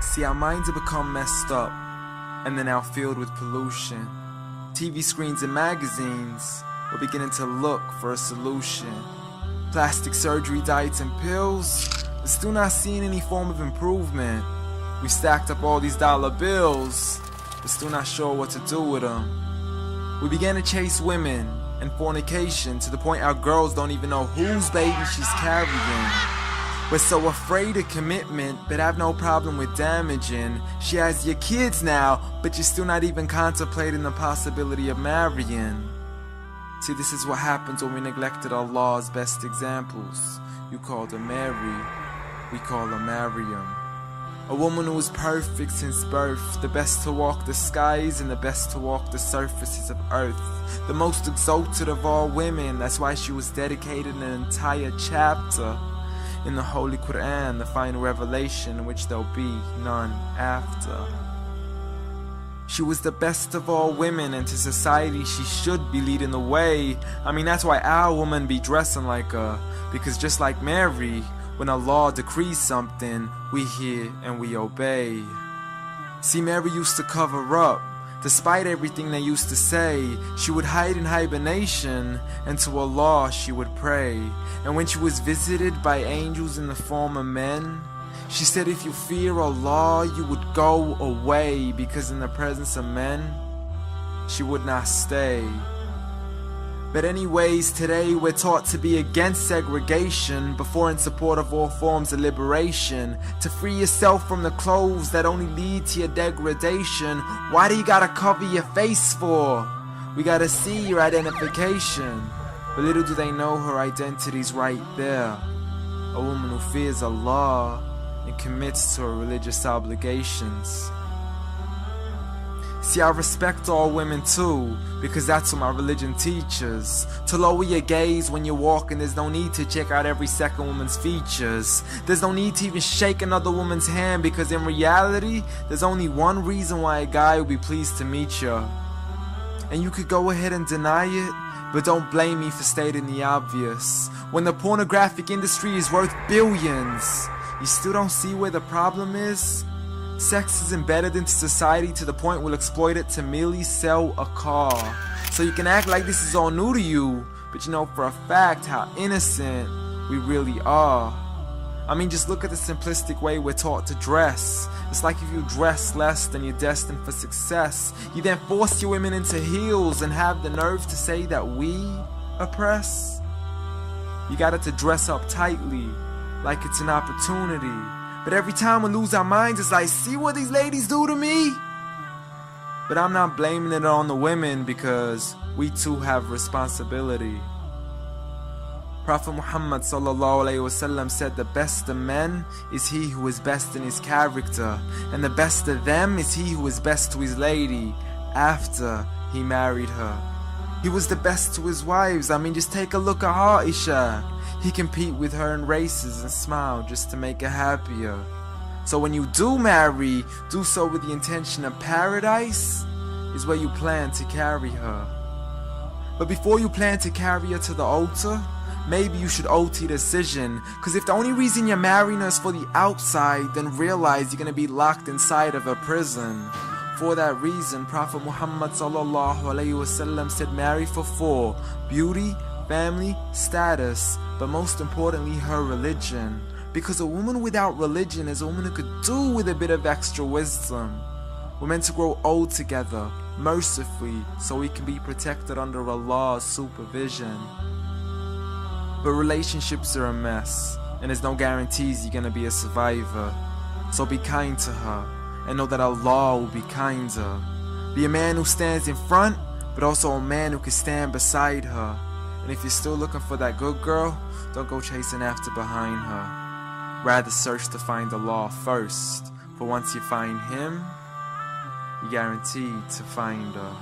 See, our minds have become messed up, and they're now filled with pollution. TV screens and magazines, we're beginning to look for a solution. Plastic surgery, diets and pills, but still not seeing any form of improvement. We stacked up all these dollar bills, but still not sure what to do with them. We began to chase women and fornication to the point our girls don't even know whose baby she's carrying. We're so afraid of commitment, but have no problem with damaging. She has your kids now, but you're still not even contemplating the possibility of marrying. See, this is what happens when we neglected Allah's best examples. You called her Mary, we call her Maryam. A woman who was perfect since birth, the best to walk the skies and the best to walk the surfaces of earth. The most exalted of all women, that's why she was dedicated an entire chapter in the Holy Quran, the final revelation in which there'll be none after. She was the best of all women, and to society she should be leading the way. I mean, that's why our women be dressing like her, because just like Mary, when Allah decrees something, we hear and we obey. See, Mary used to cover up. Despite everything they used to say, she would hide in hibernation, and to Allah she would pray. And when she was visited by angels in the form of men, she said if you fear Allah, you would go away, because in the presence of men, she would not stay. But anyways, today we're taught to be against segregation, before in support of all forms of liberation. To free yourself from the clothes that only lead to your degradation. Why do you gotta cover your face for? We gotta see your identification. But little do they know her identity's right there. A woman who fears Allah and commits to her religious obligations. See, I respect all women too, because that's what my religion teaches. To lower your gaze when you're walking, there's no need to check out every second woman's features. There's no need to even shake another woman's hand, because in reality, there's only one reason why a guy would be pleased to meet you. And you could go ahead and deny it, but don't blame me for stating the obvious. When the pornographic industry is worth billions, you still don't see where the problem is? Sex is embedded into society to the point we'll exploit it to merely sell a car. So you can act like this is all new to you, but you know for a fact how innocent we really are. I mean, just look at the simplistic way we're taught to dress. It's like if you dress less, then you're destined for success. You then force your women into heels and have the nerve to say that we oppress. You got it to dress up tightly, like it's an opportunity. But every time we lose our minds, it's like, see what these ladies do to me? But I'm not blaming it on the women, because we too have responsibility. Prophet Muhammad ﷺ said the best of men is he who is best in his character, and the best of them is he who is best to his lady after he married her. He was the best to his wives. I mean, just take a look at Aisha. He compete with her in races and smile just to make her happier. So when you do marry, do so with the intention of paradise is where you plan to carry her. But before you plan to carry her to the altar, maybe you should alter your decision. Cause if the only reason you're marrying her is for the outside, then realize you're gonna be locked inside of a prison. For that reason, Prophet Muhammad ﷺ said marry for 4: beauty, family, status, but most importantly her religion. Because a woman without religion is a woman who could do with a bit of extra wisdom. We're meant to grow old together, mercifully, so we can be protected under Allah's supervision. But relationships are a mess, and there's no guarantees you're gonna be a survivor. So be kind to her, and know that Allah will be kinder. Be a man who stands in front, but also a man who can stand beside her. And if you're still looking for that good girl, don't go chasing after behind her. Rather search to find Allah first, for once you find Him, you're guaranteed to find her.